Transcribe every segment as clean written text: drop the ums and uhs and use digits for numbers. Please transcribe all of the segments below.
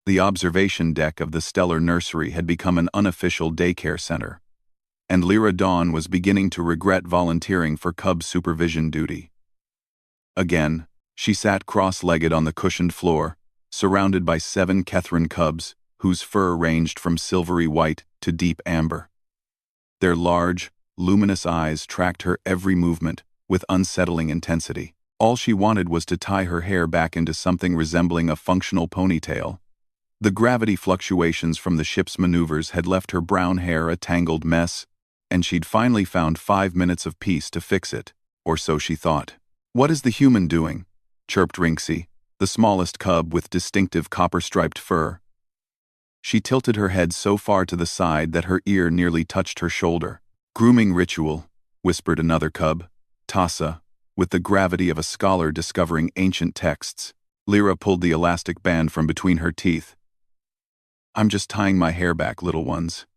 The observation deck of the stellar nursery had become an unofficial daycare center, and Lyra Dawn was beginning to regret volunteering for cub supervision duty. Again, she sat cross-legged on the cushioned floor, surrounded by 7 Kethrin cubs, whose fur ranged from silvery white to deep amber. Their large, luminous eyes tracked her every movement with unsettling intensity. All she wanted was to tie her hair back into something resembling a functional ponytail. The gravity fluctuations from the ship's maneuvers had left her brown hair a tangled mess, and she'd finally found 5 minutes of peace to fix it, or so she thought. "What is the human doing?" chirped Rinksy, the smallest cub with distinctive copper-striped fur. She tilted her head so far to the side that her ear nearly touched her shoulder. "Grooming ritual," whispered another cub, Tassa, with the gravity of a scholar discovering ancient texts. Lyra pulled the elastic band from between her teeth. "I'm just tying my hair back, little ones."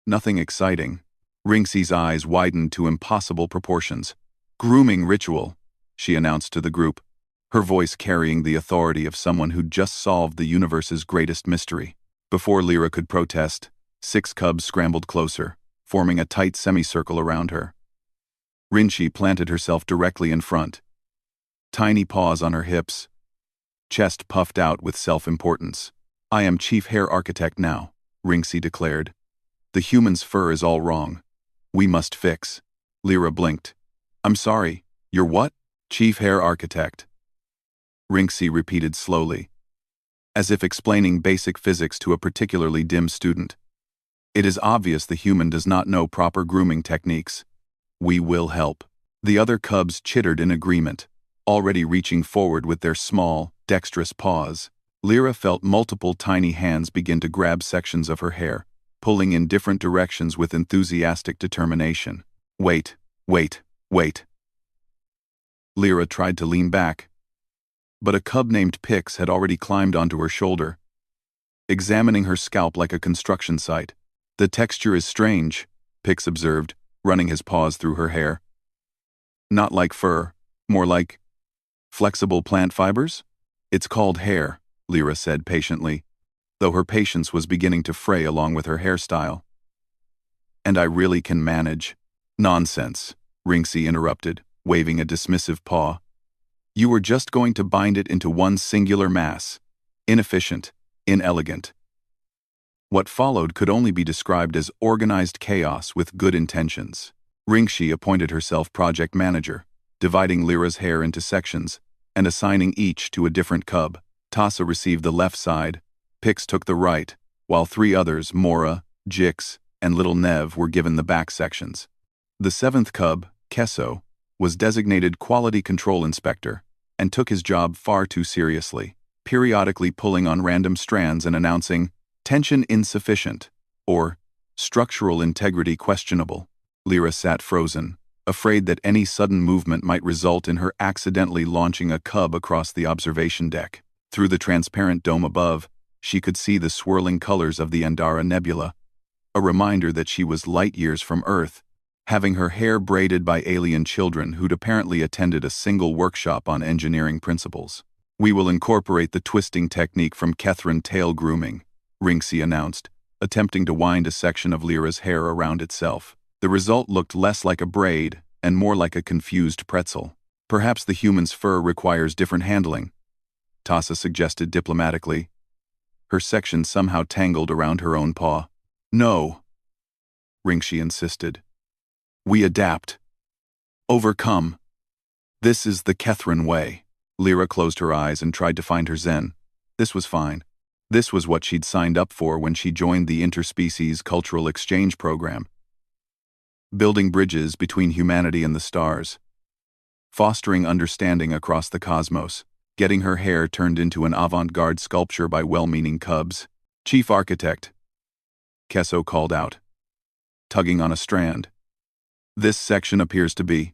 "Nothing exciting." Rinksy's eyes widened to impossible proportions. "Grooming ritual," she announced to the group, her voice carrying the authority of someone who'd just solved the universe's greatest mystery. Before Lyra could protest, 6 cubs scrambled closer, forming a tight semicircle around her. Rinshi planted herself directly in front, tiny paws on her hips, chest puffed out with self-importance. "I am chief hair architect now," Rinksy declared. "The human's fur is all wrong. We must fix." Lyra blinked. "I'm sorry, you're what?" "Chief hair architect," Rinksy repeated slowly, as if explaining basic physics to a particularly dim student. "It is obvious the human does not know proper grooming techniques. We will help." The other cubs chittered in agreement, already reaching forward with their small, dexterous paws. Lyra felt multiple tiny hands begin to grab sections of her hair, pulling in different directions with enthusiastic determination. "Wait, wait, wait." Lyra tried to lean back, but a cub named Pix had already climbed onto her shoulder, examining her scalp like a construction site. "The texture is strange," Pix observed, running his paws through her hair. "Not like fur, more like flexible plant fibers?" "It's called hair," Lyra said patiently, though her patience was beginning to fray along with her hairstyle. "And I really can manage." "Nonsense," Rinksy interrupted, waving a dismissive paw. "You were just going to bind it into one singular mass. Inefficient, inelegant." What followed could only be described as organized chaos with good intentions. Rinksy appointed herself project manager, dividing Lyra's hair into sections and assigning each to a different cub. Tassa received the left side, Pix took the right, while 3 others, Mora, Jix, and Little Nev, were given the back sections. The 7th cub, Kesso, was designated Quality Control Inspector and took his job far too seriously, periodically pulling on random strands and announcing, "Tension insufficient," or "Structural integrity questionable." Lyra sat frozen, afraid that any sudden movement might result in her accidentally launching a cub across the observation deck. Through the transparent dome above, she could see the swirling colors of the Andara Nebula, a reminder that she was light years from Earth, having her hair braided by alien children who'd apparently attended a single workshop on engineering principles. "We will incorporate the twisting technique from Kethrin tail grooming," Rinksy announced, attempting to wind a section of Lyra's hair around itself. The result looked less like a braid and more like a confused pretzel. "Perhaps the human's fur requires different handling," Tassa suggested diplomatically, her section somehow tangled around her own paw. "No," Rinksy insisted. "We adapt. Overcome. This is the Kethrin way." Lyra closed her eyes and tried to find her zen. This was fine. This was what she'd signed up for when she joined the Interspecies Cultural Exchange Program. Building bridges between humanity and the stars. Fostering understanding across the cosmos. Getting her hair turned into an avant-garde sculpture by well-meaning cubs. "Chief Architect," Kesso called out, tugging on a strand. "This section appears to be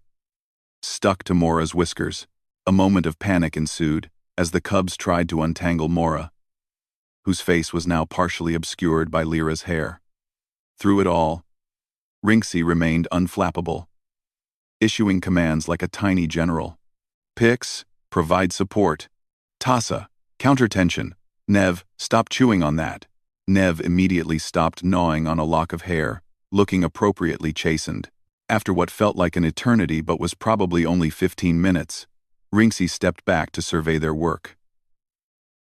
stuck to Mora's whiskers." A moment of panic ensued as the cubs tried to untangle Mora, whose face was now partially obscured by Lyra's hair. Through it all, Rinksy remained unflappable, issuing commands like a tiny general. "Pix, provide support. Tassa, counter tension. Nev, stop chewing on that. Nev immediately stopped gnawing on a lock of hair, looking appropriately chastened. After what felt like an eternity but was probably only 15 minutes, Rinksy stepped back to survey their work.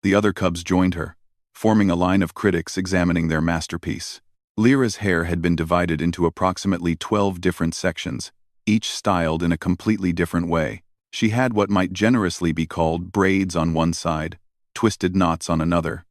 The other cubs joined her, forming a line of critics examining their masterpiece. Lyra's hair had been divided into approximately 12 different sections, each styled in a completely different way. She had what might generously be called braids on one side, twisted knots on another,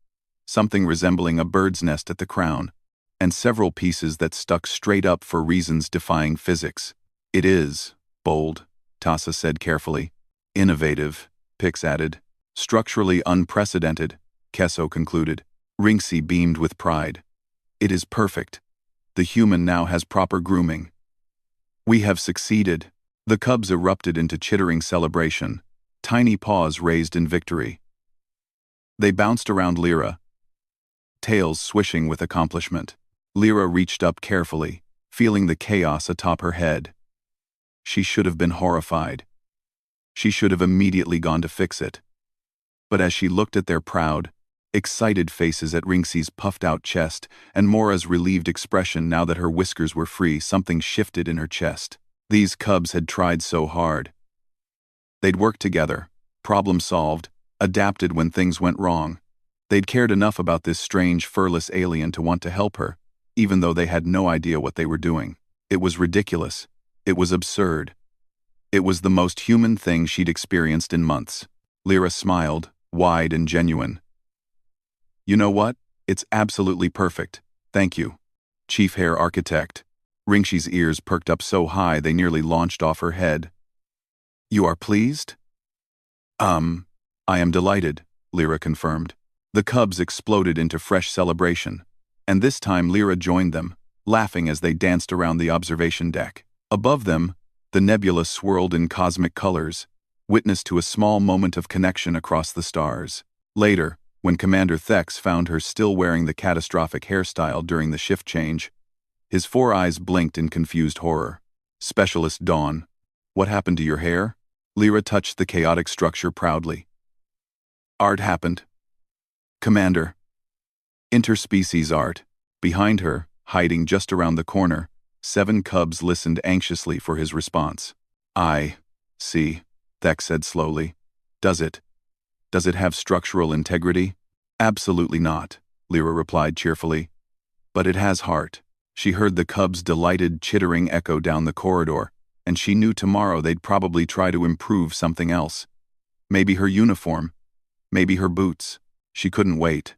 something resembling a bird's nest at the crown, and several pieces that stuck straight up for reasons defying physics. It is bold, Tassa said carefully. Innovative, Pix added. Structurally unprecedented, Kesso concluded. Rinksy beamed with pride. It is perfect. The human now has proper grooming. We have succeeded. The cubs erupted into chittering celebration, tiny paws raised in victory. They bounced around Lyra, tails swishing with accomplishment. Lyra reached up carefully, feeling the chaos atop her head. She should have been horrified. She should have immediately gone to fix it. But as she looked at their proud, excited faces at Rinksy's puffed-out chest and Mora's relieved expression now that her whiskers were free, something shifted in her chest. These cubs had tried so hard. They'd worked together, problem solved, adapted when things went wrong. They'd cared enough about this strange, furless alien to want to help her, even though they had no idea what they were doing. It was ridiculous. It was absurd. It was the most human thing she'd experienced in months. Lyra smiled, wide and genuine. You know what? It's absolutely perfect. Thank you. Chief Hair Architect. Rinksy's ears perked up so high they nearly launched off her head. You are pleased? I am delighted, Lyra confirmed. The cubs exploded into fresh celebration, and this time Lyra joined them, laughing as they danced around the observation deck. Above them, the nebula swirled in cosmic colors, witness to a small moment of connection across the stars. Later, when Commander Thex found her still wearing the catastrophic hairstyle during the shift change, his 4 eyes blinked in confused horror. Specialist Dawn, what happened to your hair? Lyra touched the chaotic structure proudly. Art happened. Commander. Interspecies art. Behind her, hiding just around the corner, 7 cubs listened anxiously for his response. I see, Thex said slowly. Does it have structural integrity? Absolutely not, Lyra replied cheerfully. But it has heart. She heard the cubs' delighted chittering echo down the corridor, and she knew tomorrow they'd probably try to improve something else. Maybe her uniform. Maybe her boots. She couldn't wait.